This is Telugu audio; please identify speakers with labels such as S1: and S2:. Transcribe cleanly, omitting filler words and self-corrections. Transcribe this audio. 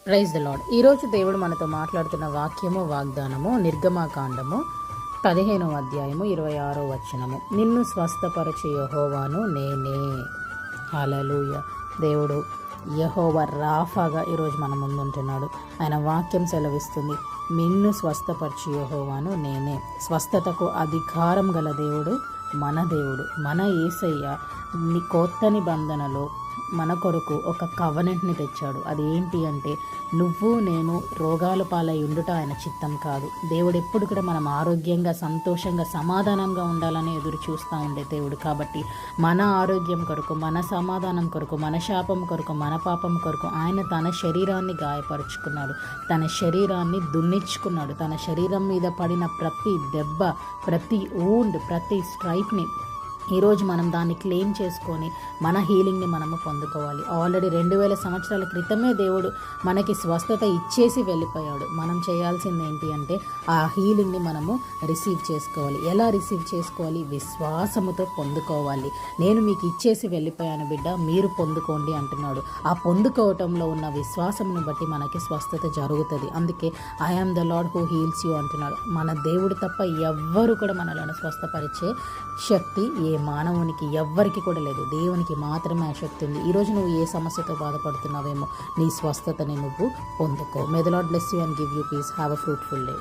S1: Praise the lord. ఈరోజు దేవుడు మనతో మాట్లాడుతున్న వాక్యము వాగ్దానము నిర్గమాకాండము 15వ అధ్యాయము 26వ వచనము. నిన్ను స్వస్థపరచు యెహోవాను నేనే. హల్లెలూయా. దేవుడు యెహోవా రాఫాగా ఈరోజు మన ముందుంటున్నాడు. ఆయన వాక్యం సెలవిస్తుంది, నిన్ను స్వస్థపరచు యెహోవాను నేనే. స్వస్థతకు అధికారం గల దేవుడు మన దేవుడు, మన యేసయ్య. కొత్త నిబంధనలో మన కొరకు ఒక కవనెంట్ని తెచ్చాడు. అది ఏంటి అంటే, నువ్వు నేను రోగాల పాలై ఉండుట ఆయన చిత్తం కాదు. దేవుడు ఎప్పుడు కూడా మనం ఆరోగ్యంగా, సంతోషంగా, సమాధానంగా ఉండాలని ఎదురు చూస్తూ ఉండే దేవుడు. కాబట్టి మన ఆరోగ్యం కొరకు, మన సమాధానం కొరకు, మన శాపం కొరకు, మన పాపం కొరకు ఆయన తన శరీరాన్ని గాయపరుచుకున్నాడు, తన శరీరాన్ని దున్నించుకున్నాడు. తన శరీరం మీద పడిన ప్రతి దెబ్బ, ప్రతి ఊండ్, ప్రతి స్ట్రైప్ని ఈరోజు మనం దాన్ని క్లెయిమ్ చేసుకొని మన హీలింగ్ని మనము పొందుకోవాలి. ఆల్రెడీ 2000 సంవత్సరాల క్రితమే దేవుడు మనకి స్వస్థత ఇచ్చేసి వెళ్ళిపోయాడు. మనం చేయాల్సింది ఏంటి అంటే, ఆ హీలింగ్ని మనము రిసీవ్ చేసుకోవాలి. ఎలా రిసీవ్ చేసుకోవాలి? విశ్వాసముతో పొందుకోవాలి. నేను మీకు ఇచ్చేసి వెళ్ళిపోయాను బిడ్డ, మీరు పొందుకోండి అంటున్నాడు. ఆ పొందుకోవటంలో ఉన్న విశ్వాసమును బట్టి మనకి స్వస్థత జరుగుతుంది. అందుకే I am the Lord who heals you అంటున్నాడు. మన దేవుడు తప్ప ఎవ్వరు కూడా మనలను స్వస్థపరిచే శక్తి ఏ మానవునికి ఎవ్వరికి కూడా లేదు. దేవునికి మాత్రమే ఆ శక్తి ఉంది. ఈరోజు నువ్వు ఏ సమస్యతో బాధపడుతున్నావేమో నీ స్వస్థతని నువ్వు పొందుకో. May the Lord bless you and give you peace. Have a fruitful day.